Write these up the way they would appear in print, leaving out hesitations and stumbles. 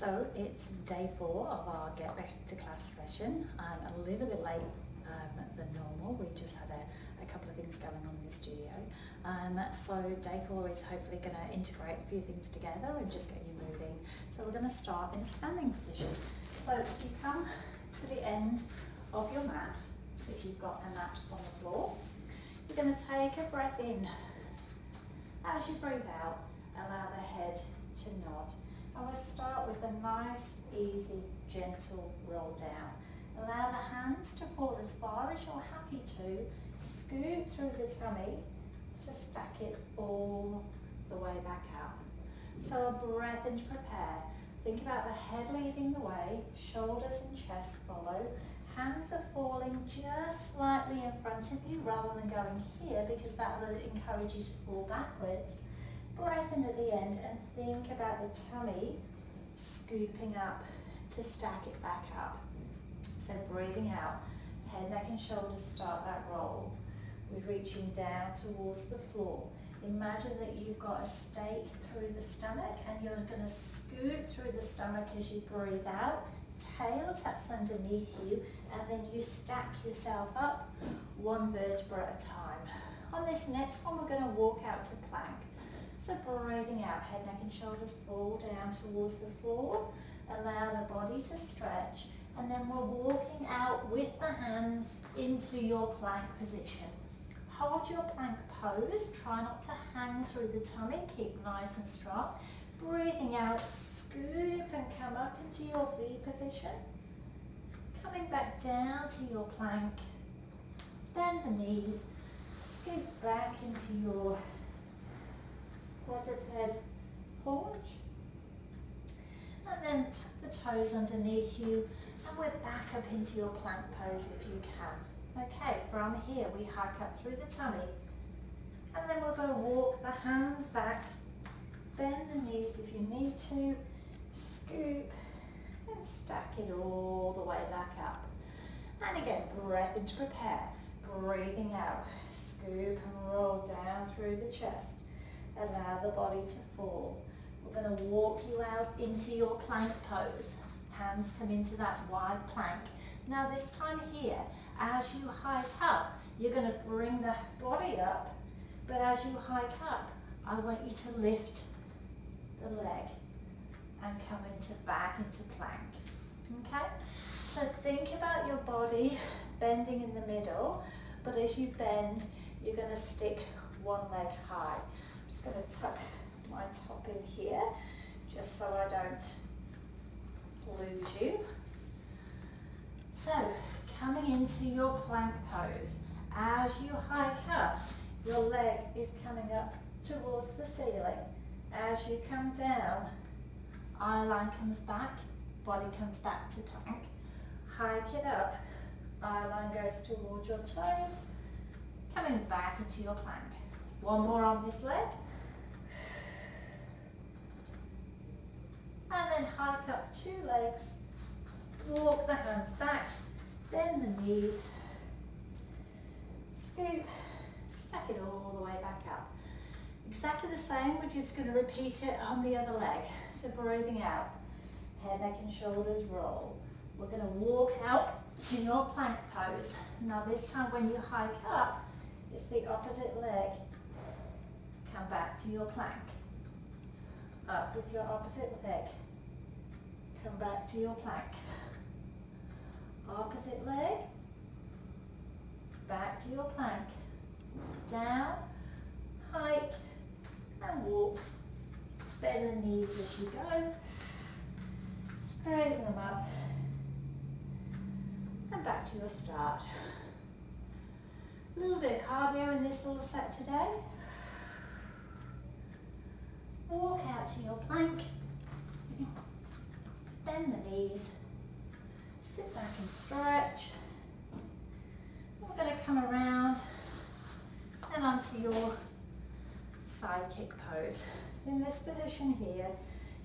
So it's day 4 of our Get Back to Class session. I'm a little bit late than normal. We just had a couple of things going on in the studio. So day 4 is hopefully going to integrate a few things together and just get you moving. So we're going to start in a standing position. So if you come to the end of your mat, if you've got a mat on the floor, you're going to take a breath in. As you breathe out, allow the head to nod. And we'll start with a nice, easy, gentle roll down. Allow the hands to fall as far as you're happy to. Scoot through the tummy to stack it all the way back up. So a breath in to prepare. Think about the head leading the way, shoulders and chest follow. Hands are falling just slightly in front of you rather than going here, because that will encourage you to fall backwards. Breath in at the end and think about the tummy scooping up to stack it back up. So breathing out, head, neck and shoulders start that roll. We're reaching down towards the floor. Imagine that you've got a stake through the stomach and you're going to scoot through the stomach as you breathe out. Tail tucks underneath you and then you stack yourself up one vertebra at a time. On this next one, we're going to walk out to plank. So breathing out, head, neck and shoulders fall down towards the floor. Allow the body to stretch, and then we're walking out with the hands into your plank position. Hold your plank pose, try not to hang through the tummy, keep nice and strong. Breathing out, scoop and come up into your V position. Coming back down to your plank, bend the knees, scoop back into your quadruped haunch, and then tuck the toes underneath you, and we're back up into your plank pose if you can. Okay, from here we hike up through the tummy, and then we're going to walk the hands back, bend the knees if you need to, scoop and stack it all the way back up. And again, breath in to prepare, breathing out, scoop and roll down through the chest. Allow the body to fall. We're going to walk you out into your plank pose. Hands come into that wide plank. Now this time here, as you hike up, you're going to bring the body up, but as you hike up, I want you to lift the leg and come back into plank. Okay? So think about your body bending in the middle, but as you bend, you're going to stick one leg high. I'm just going to tuck my top in here, just so I don't lose you. So, coming into your plank pose, as you hike up, your leg is coming up towards the ceiling. As you come down, eye line comes back, body comes back to plank. Hike it up, eye line goes towards your toes, coming back into your plank. One more on this leg. And then hike up 2 legs, walk the hands back, bend the knees, scoop, stack it all the way back up. Exactly the same, we're just going to repeat it on the other leg. So breathing out, head, neck and shoulders roll. We're going to walk out to your plank pose. Now this time when you hike up, it's the opposite leg. Come back to your plank. Up with your opposite leg. Come back to your plank. Opposite leg. Back to your plank. Down, hike, and walk. Bend the knees as you go. Straighten them up. And back to your start. A little bit of cardio in this little set today. Walk out to your plank, bend the knees, sit back and stretch. We're going to come around and onto your sidekick pose. In this position here,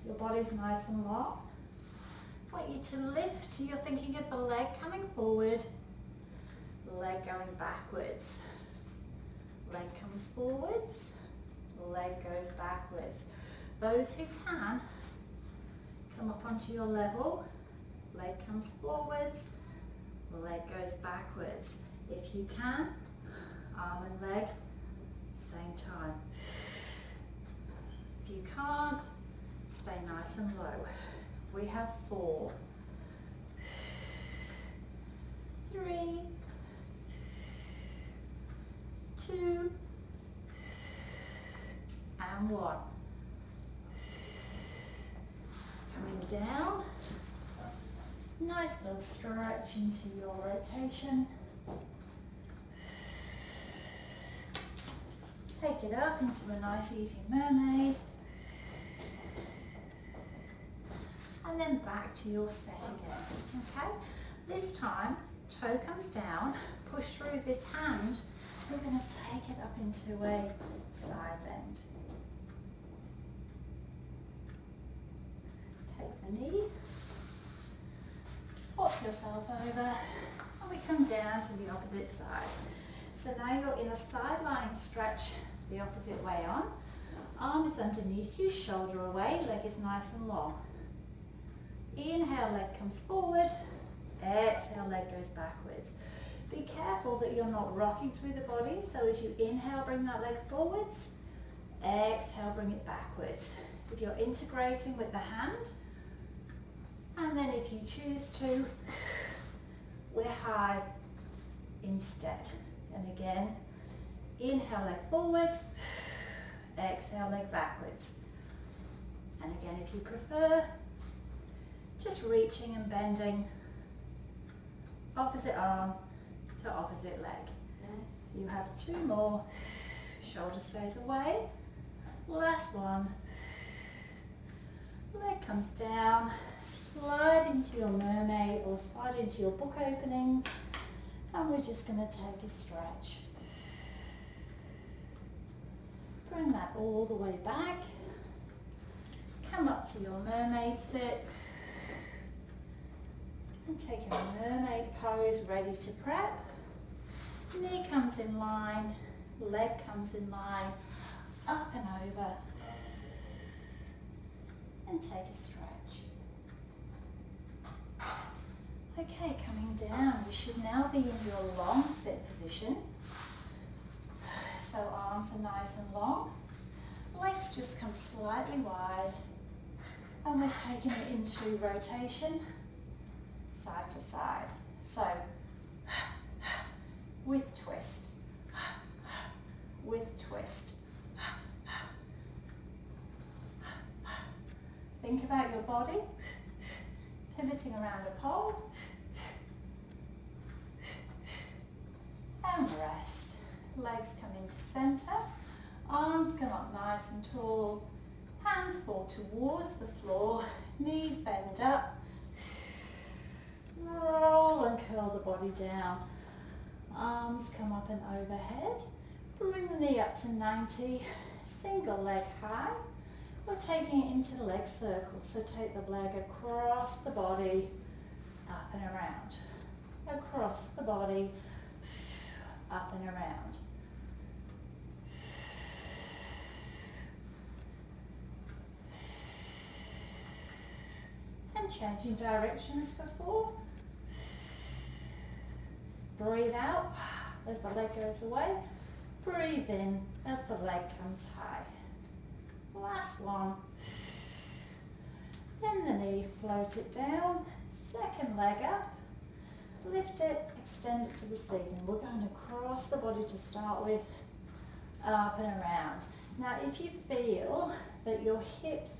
your body's nice and long. I want you to lift, you're thinking of the leg coming forward, leg going backwards. Leg comes forwards, leg goes backwards. Those who can, Come up onto your level, leg comes forwards, leg goes backwards. If you can, arm and leg, same time. If you can't, stay nice and low. We have 4, 3, 2, and 1. Coming down, nice little stretch into your rotation. Take it up into a nice easy mermaid. And then back to your set again, okay? This time, toe comes down, push through this hand. We're going to take it up into a side bend. Take the knee, swap yourself over, and we come down to the opposite side. So now you're in a side lying stretch the opposite way on. Arm is underneath you, shoulder away, leg is nice and long. Inhale, leg comes forward. Exhale, leg goes backwards. Be careful that you're not rocking through the body, so as you inhale, bring that leg forwards. Exhale, bring it backwards. If you're integrating with the hand, and then if you choose to, we're high instead. And again, inhale, leg forwards. Exhale, leg backwards. And again, if you prefer, just reaching and bending opposite arm to opposite leg. You have 2 more. Shoulder stays away. Last one. Leg comes down. Slide into your mermaid or slide into your book openings. And we're just going to take a stretch. Bring that all the way back. Come up to your mermaid sit. And take a mermaid pose, ready to prep. Knee comes in line, leg comes in line, up and over. And take a stretch. Okay, coming down, you should now be in your long sit position. So arms are nice and long. Legs just come slightly wide. And we're taking it into rotation, side to side. So, with twist, with twist. Think about your body, pivoting around a pole. And rest. Legs come into center, arms come up nice and tall, hands fall towards the floor, knees bend up, roll and curl the body down, arms come up and overhead, bring the knee up to 90, single leg high. We're taking it into leg circle, so take the leg across the body, up and around, across the body, up and around. And changing directions for 4. Breathe out as the leg goes away. Breathe in as the leg comes high. Last one. Then the knee, float it down. Second leg up. Lift it, extend it to the ceiling. We're going to cross the body to start with, up and around. Now if you feel that your hips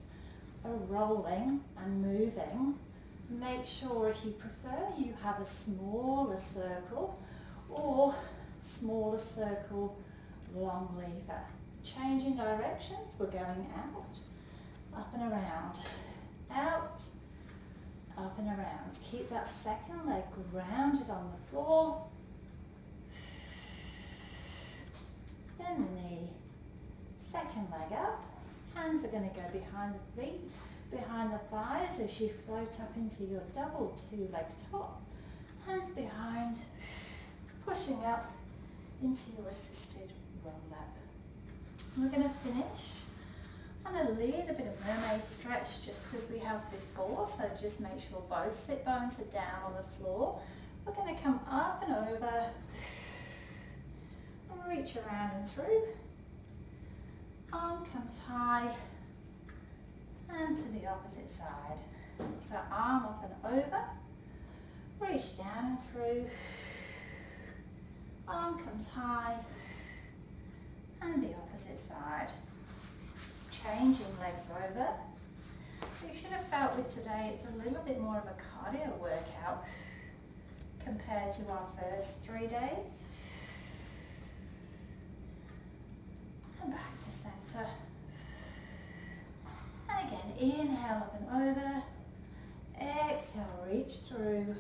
are rolling and moving, make sure if you prefer you have a smaller circle or smaller circle long lever. Changing directions, we're going out, up and around, out, up and around. Keep that second leg grounded on the floor. Then the knee, second leg up. Hands are going to go behind the feet, behind the thighs as you float up into your double 2-leg top. Hands behind, pushing up into your assisted roll up. We're going to finish on a little bit of mermaid stretch just as we have before, so just make sure both sit bones are down on the floor. We're going to come up and over and reach around and through. Arm comes high and to the opposite side. So arm up and over, reach down and through, arm comes high and the opposite side. Just changing legs over. So you should have felt with today it's a little bit more of a cardio workout compared to our first 3 days. And back to center. And again, inhale up and over. Exhale, reach through.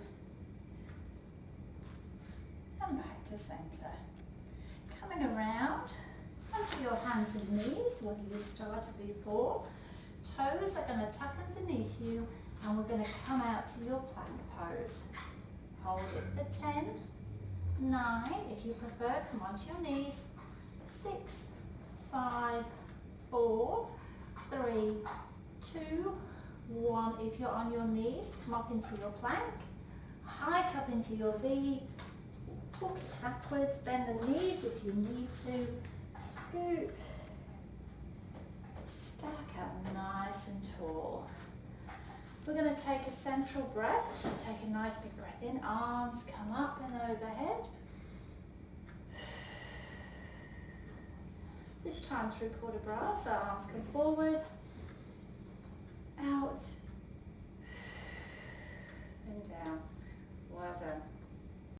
And back to center. Coming around onto your hands and knees where you started before. Toes are going to tuck underneath you and we're going to come out to your plank pose. Hold it for 10, 9, if you prefer, come onto your knees. 6, 5, 4, 3, 2, 1. If you're on your knees, come up into your plank. Hike up into your V. Walk it backwards, bend the knees if you need to. Scoop. Stack up nice and tall. We're going to take a central breath. So take a nice big breath in. Arms come up and overhead. This time through port de bras, so arms come forwards, out, and down.